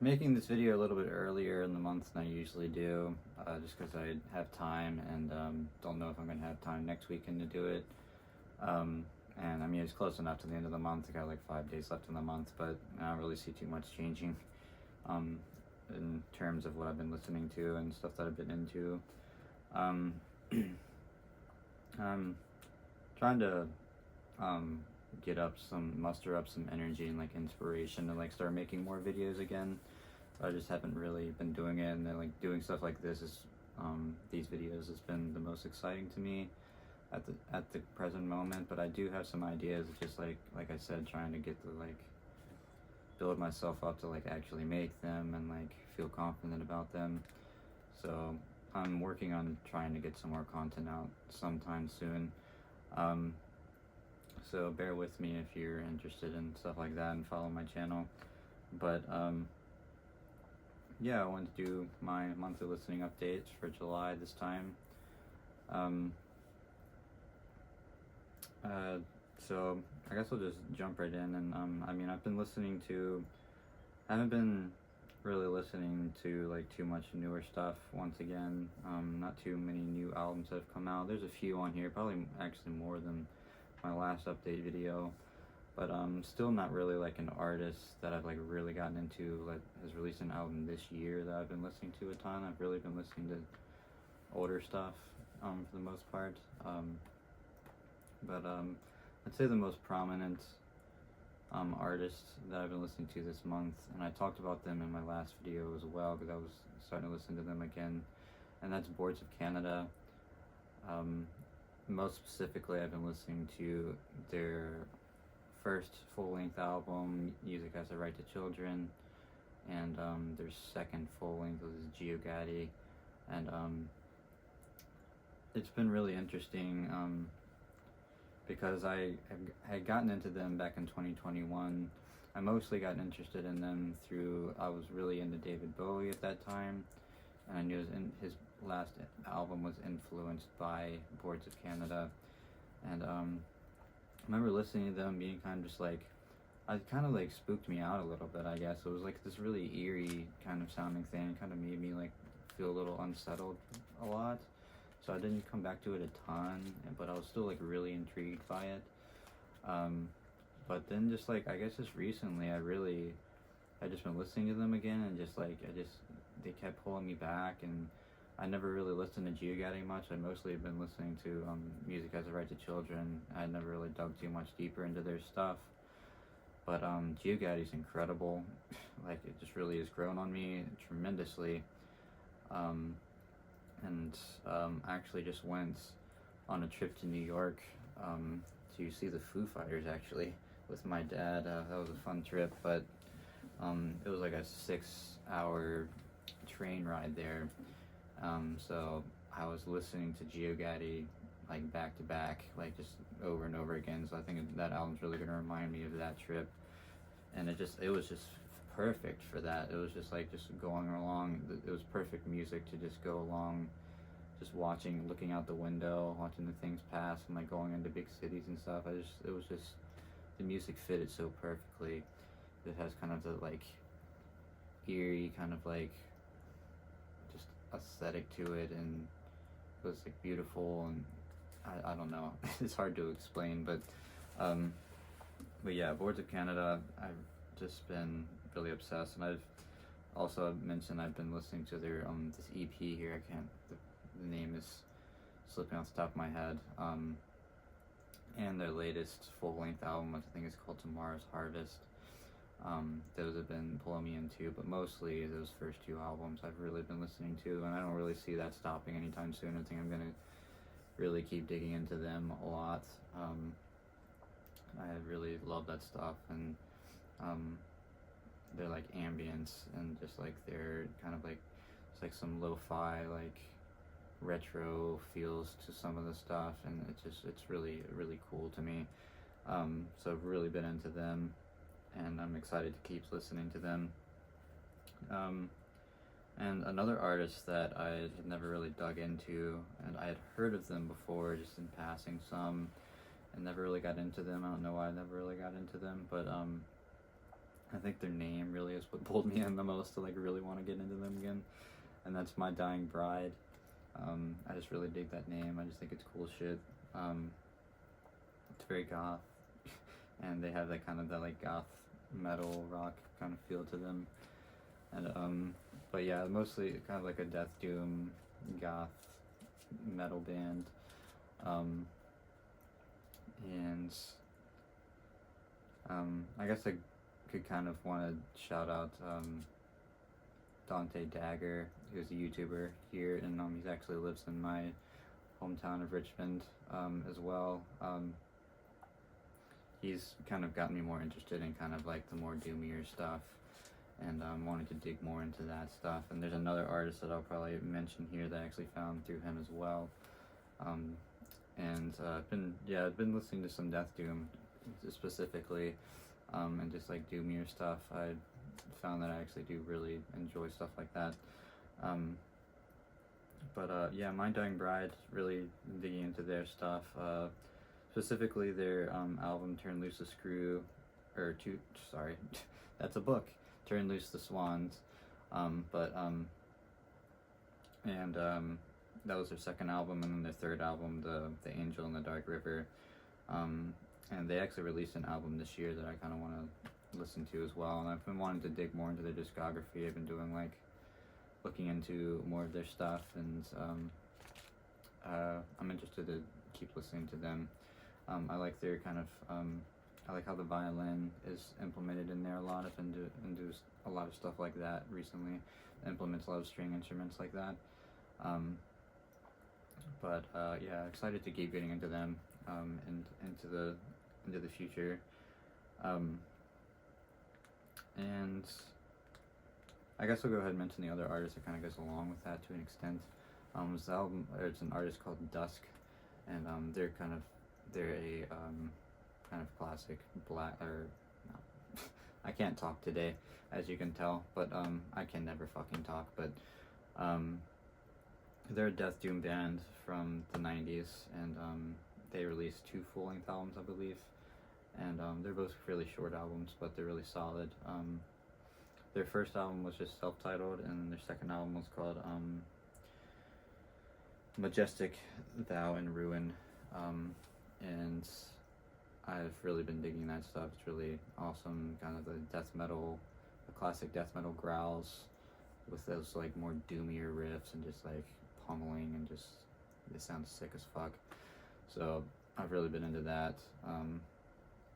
making this video a little bit earlier in the month than I usually do, just because I have time and don't know if I'm going to have time next weekend to do it. And I mean, it's close enough to the end of the month. I got like 5 days left in the month, but I don't really see too much changing in terms of what I've been listening to and stuff that I've been into. I'm trying to muster up some energy and like inspiration to like start making more videos again. I just haven't really been doing it, and then like doing stuff like this is these videos has been the most exciting to me at the present moment. But I do have some ideas, just like I said, trying to get to like build myself up to like actually make them and like feel confident about them. So I'm working on trying to get some more content out sometime soon. So bear with me if you're interested in stuff like that, and follow my channel. But yeah, I wanted to do my monthly listening updates for July this time. So I guess I'll just jump right in. And I mean, I haven't been really listening to like too much newer stuff once again. Not too many new albums that have come out. There's a few on here, probably actually more than my last update video, but still not really like an artist that I've like really gotten into, like has released an album this year that I've been listening to a ton. I've really been listening to older stuff for the most part. But I'd say the most prominent artist that I've been listening to this month, and I talked about them in my last video as well because I was starting to listen to them again, and that's Boards of Canada. Most specifically, I've been listening to their first full-length album, Music Has a Right to Children, and their second full-length was Geogaddy, and it's been really interesting because I had gotten into them back in 2021. I mostly got interested in them I was really into David Bowie at that time, and I knew his last album was influenced by Boards of Canada, and I remember listening to them being kind of just like, it kind of like spooked me out a little bit, I guess. It was like this really eerie kind of sounding thing. It kind of made me like feel a little unsettled a lot, so I didn't come back to it a ton, but I was still like really intrigued by it. But then just like, I guess just recently I just been listening to them again, and just like they kept pulling me back, and I never really listened to Geogaddy much. I mostly have been listening to Music Has a Right to Children. I never really dug too much deeper into their stuff. But Geogaddy's incredible. Like, it just really has grown on me tremendously. And actually just went on a trip to New York to see the Foo Fighters, actually, with my dad. That was a fun trip, but it was like a 6-hour train ride there. So I was listening to Geogaddy like back to back, like just over and over again. So I think that album's really gonna remind me of that trip, and it was just perfect for that. It was just like just going along. It was perfect music to just go along, just looking out the window, watching the things pass, and like going into big cities and stuff. It was just, the music fitted so perfectly. It has kind of the like eerie kind of like just aesthetic to it, and it was like beautiful, and I don't know. It's hard to explain, but yeah, Boards of Canada, I've just been really obsessed, and I've also mentioned I've been listening to their this EP here. The name is slipping off the top of my head. And their latest full-length album, which I think is called Tomorrow's Harvest. Those have been pulling me into, but mostly those first 2 albums I've really been listening to, and I don't really see that stopping anytime soon. I think I'm gonna really keep digging into them a lot. I really love that stuff, and they're like ambience, and just like they're kind of like, it's like some lo-fi like retro feels to some of the stuff, and it's really cool to me. So I've really been into them, and I'm excited to keep listening to them. And another artist that I had never really dug into, and I had heard of them before just in passing some, and never really got into them. I don't know why I never really got into them, but I think their name really is what pulled me in the most to like really want to get into them again, and that's My Dying Bride. I just really dig that name. I just think it's cool shit. It's very goth, and they have that kind of that like goth metal rock kind of feel to them. And but yeah, mostly kind of like a death doom goth metal band. And I guess I could kind of want to shout out Dante Dagger, who's a YouTuber here, and he actually lives in my hometown of Richmond as well. He's kind of gotten me more interested in kind of like the more doomier stuff, and wanted to dig more into that stuff. And there's another artist that I'll probably mention here that I actually found through him as well. I've been listening to some Death Doom specifically, and just like doomier stuff. I found that I actually do really enjoy stuff like that. My Dying Bride, really digging into their stuff. Specifically their album Turn Loose the Screw, that's a book, Turn Loose the Swans. That was their second album, and then their third album, the Angel in the Dark River. And they actually released an album this year that I kind of want to listen to as well. And I've been wanting to dig more into their discography. I've been doing like looking into more of their stuff, and I'm interested to keep listening to them. I like their kind of I like how the violin is implemented in there a lot. I've been do a lot of stuff like that recently. Implements a lot of string instruments like that. Excited to keep getting into them and into the future. And I guess I'll go ahead and mention the other artist that kind of goes along with that to an extent. It's an artist called Dusk, and they're a kind of classic black, or no, I can't talk today, as you can tell, but I can never fucking talk, but they're a death doom band from the 90s, and they released 2 full-length albums, I believe, and they're both really short albums, but they're really solid. Their first album was just self-titled, and their second album was called Majestic Thou in Ruin, and I've really been digging that stuff. It's really awesome, kind of the classic death metal growls with those like more doomier riffs and just like pummeling, and just it sounds sick as fuck. So I've really been into that,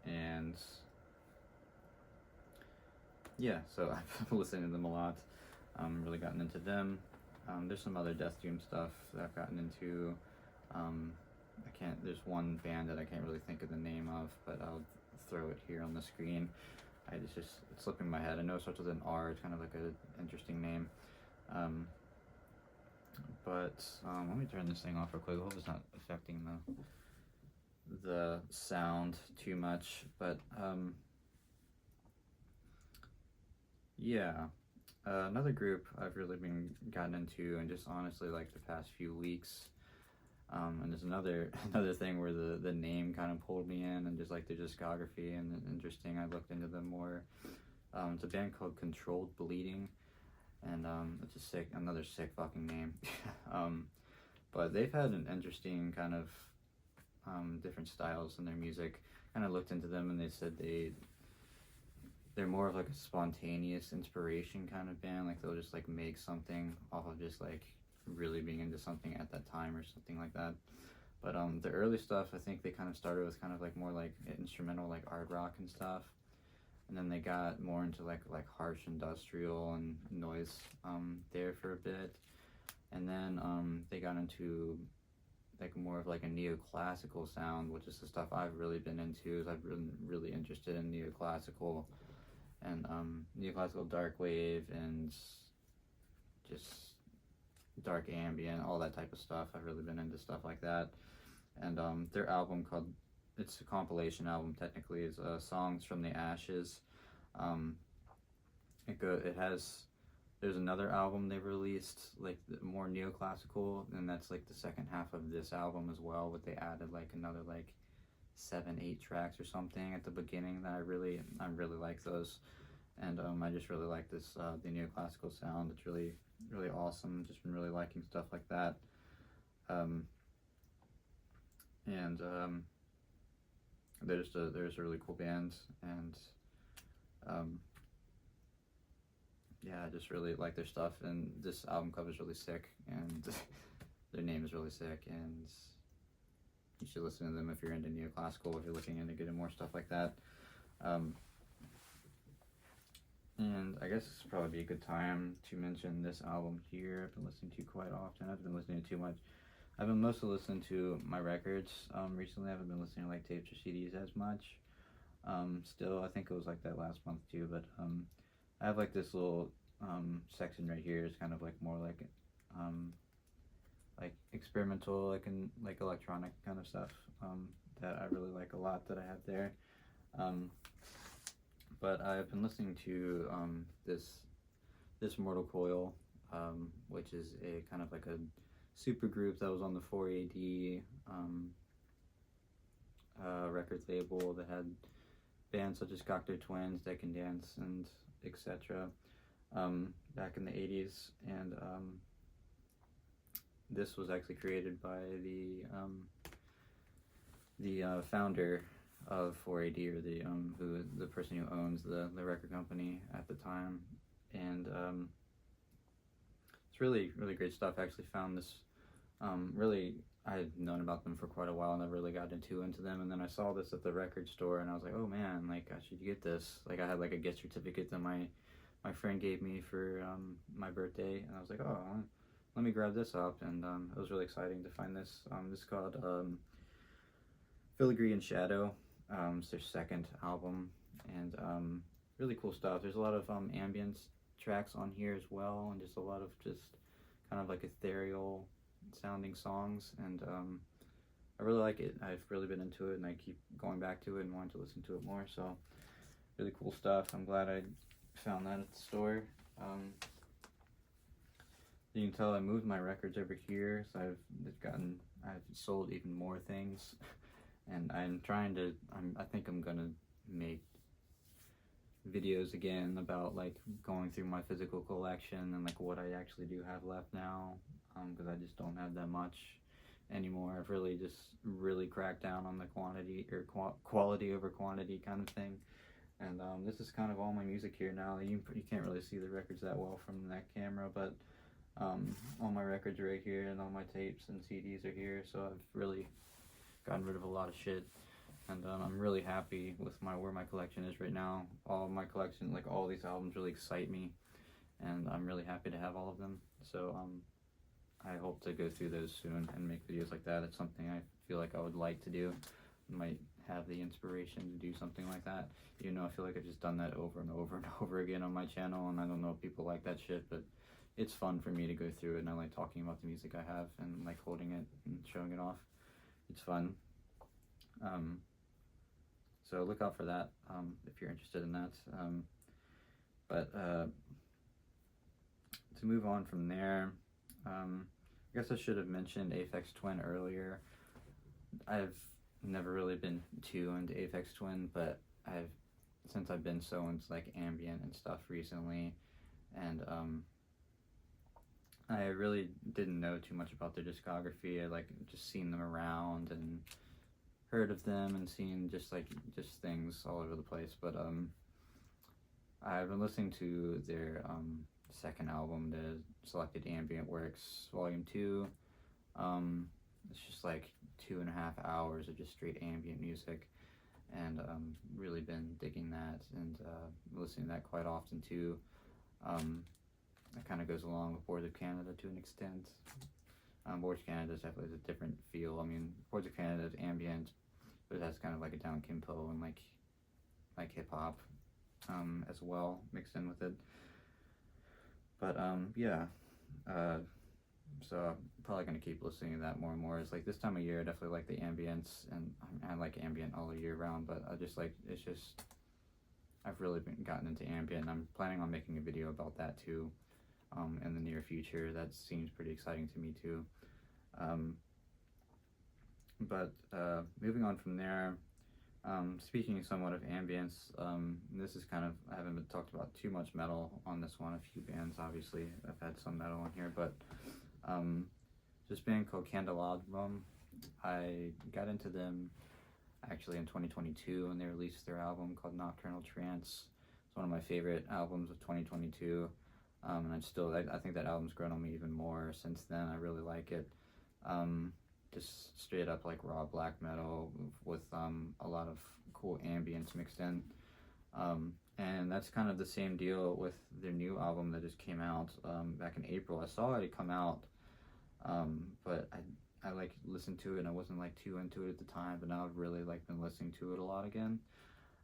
and yeah, so I've been listening to them a lot. Really gotten into them. There's some other death doom stuff that I've gotten into. There's one band that I can't really think of the name of, but I'll throw it here on the screen. It's slipping my head. I know it starts with an R. It's kind of like an interesting name. Let me turn this thing off real quick. I hope it's not affecting the sound too much. But another group I've really been gotten into, and just honestly like the past few weeks. And there's another thing where the name kind of pulled me in, and just like their discography and interesting. I looked into them more. It's a band called Controlled Bleeding, and it's another sick fucking name. But they've had an interesting kind of different styles in their music. Kind of looked into them, and they said they're more of like a spontaneous inspiration kind of band. Like they'll just like make something off of just like really being into something at that time or something like that. But the early stuff, I think they kind of started with kind of like more like instrumental, like art rock and stuff, and then they got more into like harsh industrial and noise there for a bit, and then they got into like more of like a neoclassical sound, which is the stuff I've really been into. I've been really interested in neoclassical and neoclassical dark wave and just dark ambient, all that type of stuff. I've really been into stuff like that. And their album it's a compilation album technically, is Songs from the Ashes. There's another album they released, like more neoclassical, and that's like the second half of this album as well, but they added like another like 7-8 tracks or something at the beginning that I really like those. and I just really like this the neoclassical sound. It's really awesome. Just been really liking stuff like that. And there's really cool bands, and yeah, I just really like their stuff, and this album cover is really sick, and their name is really sick, and you should listen to them if you're into neoclassical, if you're looking into getting more stuff like that. And I guess this would probably be a good time to mention this album here. I've been listening to quite often. I've been listening to too much. I've been mostly listening to my records. Recently I haven't been listening to like tapes or CDs as much. Still, I think it was like that last month too, but I have like this little section right here. It's kind of like more like experimental, like electronic kind of stuff that I really like a lot that I have there. But I've been listening to this Mortal Coil, which is a kind of like a super group that was on the 4AD record label that had bands such as Cocteau Twins, Deck and Dance, and etc. Back in the 80s, and this was actually created by the founder of 4AD, or the person who owns the record company at the time, and it's really great stuff. I actually found this I had known about them for quite a while, and I really got into them, and then I saw this at the record store, and I was like, oh man, like I should get this. Like I had like a gift certificate that my friend gave me for my birthday, and I was like, oh, let me grab this up, and it was really exciting to find this. This is called Filigree and Shadow. It's their second album, and really cool stuff. There's a lot of ambient tracks on here as well, and just a lot of just kind of like ethereal sounding songs, and I really like it. I've really been into it, and I keep going back to it and wanting to listen to it more, so really cool stuff. I'm glad I found that at the store. You can tell I moved my records over here, so I've sold even more things. And I think I'm gonna make videos again about like going through my physical collection and like what I actually do have left now, because I just don't have that much anymore. I've really cracked down on the quantity or quality over quantity kind of thing. And this is kind of all my music here now. You can't really see the records that well from that camera, but all my records are right here, and all my tapes and CDs are here, so I've really gotten rid of a lot of shit, and I'm really happy with where my collection is right now. All of my collection, like all these albums, really excite me, and I'm really happy to have all of them. So I hope to go through those soon and make videos like that. It's something I feel like I would like to do. I might have the inspiration to do something like that. You know, I feel like I've just done that over and over and over again on my channel, and I don't know if people like that shit, but it's fun for me to go through it, and I like talking about the music I have and like holding it and showing it off. It's fun. So look out for that if you're interested in that. But to move on from there, I guess I should have mentioned Aphex Twin earlier. I've never really been too into Aphex Twin, but since I've been so into like ambient and stuff recently, and I really didn't know too much about their discography. I like just seen them around and heard of them and seen just things all over the place. But I've been listening to their second album, the Selected Ambient Works Volume 2. It's just like 2.5 hours of just straight ambient music, and really been digging that, and listening to that quite often too. It kind of goes along with Boards of Canada to an extent. Boards of Canada is definitely a different feel. I mean, Boards of Canada is ambient, but it has kind of like a down tempo and like hip hop as well mixed in with it. But yeah, so I'm probably gonna keep listening to that more and more. It's like this time of year, I definitely like the ambience, and I like ambient all year round. But I just like I've really gotten into ambient, and I'm planning on making a video about that too. In the near future. That seems pretty exciting to me too. But moving on from there, Speaking somewhat of ambience, this is kind of, I haven't been talked about too much metal on this one. A few bands, obviously, I've had some metal on here, but this band called Candelabrum, I got into them actually in 2022 when they released their album called Nocturnal Trance. It's one of my favorite albums of 2022, and I think that album's grown on me even more since then. I really like it. Just straight up like raw black metal with a lot of cool ambience mixed in. And that's kind of the same deal with their new album that just came out back in April. I saw it come out, but I like listened to it and I wasn't like too into it at the time, but now I've really like been listening to it a lot again.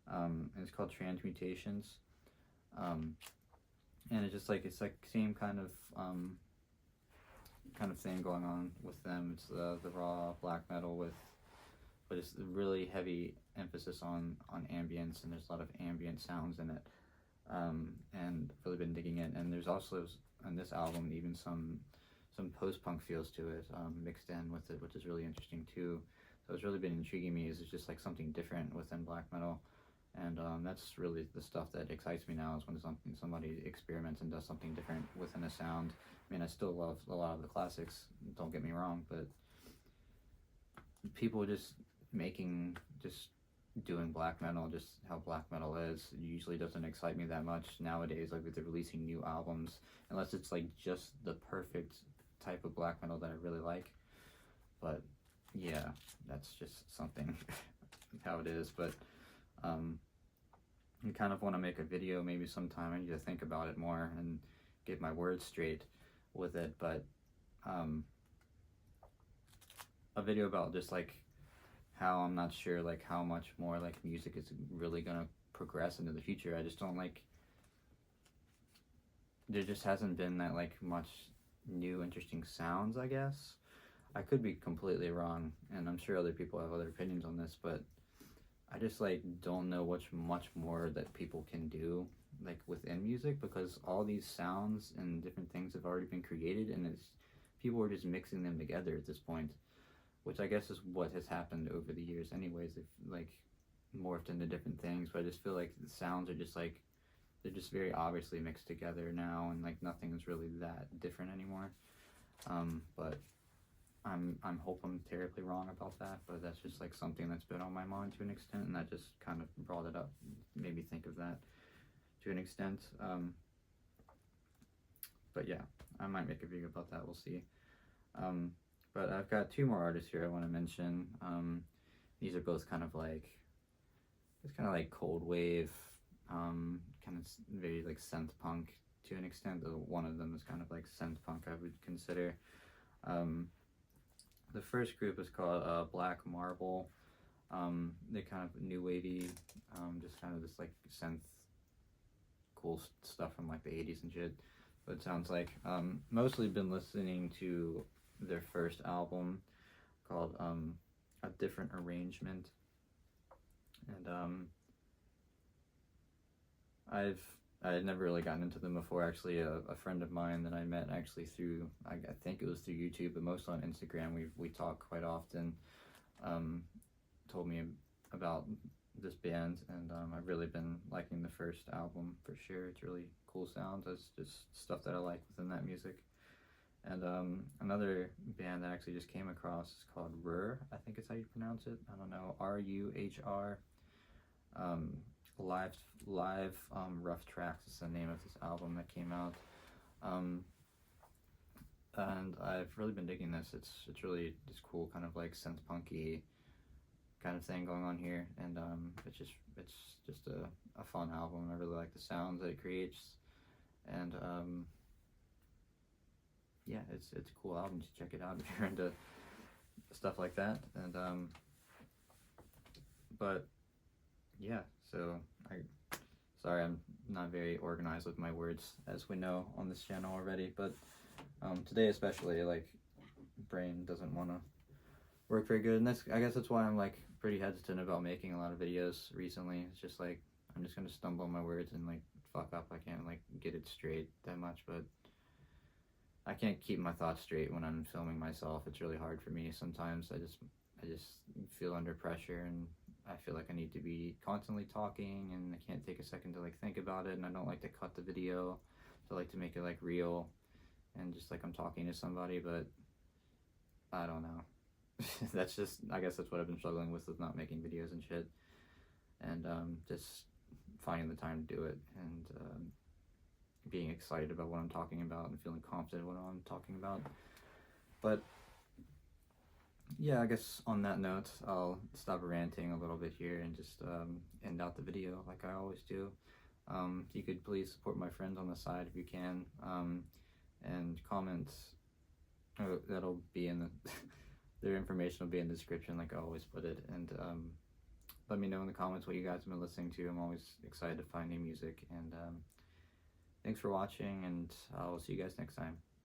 And it's called Transmutations. And it's like same kind of thing going on with them. It's the raw black metal but it's really heavy emphasis on ambience, and there's a lot of ambient sounds in it. And I've really been digging it. And there's also on this album even some post-punk feels to it mixed in with it, which is really interesting too. So it's really been intriguing me. Is it's just like something different within black metal, and that's really the stuff that excites me now. Is when somebody experiments and does something different within a sound. I mean, I still love a lot of the classics. Don't get me wrong, but people just doing black metal, just how black metal is, usually doesn't excite me that much nowadays. Like if they're releasing new albums, unless it's like just the perfect type of black metal that I really like. But yeah, that's just something how it is. But I kind of want to make a video maybe sometime. I need to think about it more and get my words straight with it. But a video about just like how I'm not sure like how much more like music is really gonna progress into the future. I just don't like, there just hasn't been that like much new interesting sounds, I guess. I could be completely wrong, and I'm sure other people have other opinions on this, but I just like don't know much more that people can do like within music, because all these sounds and different things have already been created, and people are just mixing them together at this point, which I guess is what has happened over the years anyways. They've like morphed into different things, but I just feel like the sounds are just like, they're just very obviously mixed together now, and like nothing is really that different anymore. But I'm hope I'm terribly wrong about that, but that's just like something that's been on my mind to an extent, and that just kind of brought it up, made me think of that to an extent. But yeah, I might make a video about that, we'll see. But I've got two more artists here I want to mention. These are both kind of like, it's kind of like cold wave, kind of very like synth punk to an extent. One of them is kind of like synth punk, I would consider. The first group is called Black Marble. They're kind of new wavy, just kind of this like synth cool stuff from like the 80s and shit. But it sounds like mostly been listening to their first album called A Different Arrangement, and I had never really gotten into them before. Actually, a friend of mine that I met actually through, I think it was through YouTube, but most on Instagram, we talk quite often, told me about this band, and I've really been liking the first album for sure. It's really cool sounds. It's just stuff that I like within that music. And another band that I actually just came across is called Ruhr, I think is how you pronounce it. I don't know, R-U-H-R. Live Rough Tracks is the name of this album that came out. And I've really been digging this. It's really just cool, kind of like synth punky kind of thing going on here, and it's just a fun album. I really like the sounds that it creates, and yeah, it's a cool album to check it out if you're into stuff like that. And but yeah, so sorry I'm not very organized with my words, as we know on this channel already, but today especially, like, brain doesn't want to work very good, and I guess that's why I'm like pretty hesitant about making a lot of videos recently. It's just like I'm just gonna stumble on my words and like fuck up. I can't like get it straight that much, but I can't keep my thoughts straight when I'm filming myself. It's really hard for me sometimes. I just feel under pressure, and I feel like I need to be constantly talking, and I can't take a second to like think about it, and I don't like to cut the video. So I like to make it like real and just like I'm talking to somebody, but I don't know. That's just, I guess that's what I've been struggling with not making videos and shit, and just finding the time to do it, and being excited about what I'm talking about and feeling confident what I'm talking about. But yeah, I guess on that note, I'll stop ranting a little bit here and just end out the video like I always do. You could please support my friends on the side if you can, and comments, that'll be in the their information will be in the description like I always put it, and let me know in the comments what you guys have been listening to. I'm always excited to find new music, and thanks for watching, and I'll see you guys next time.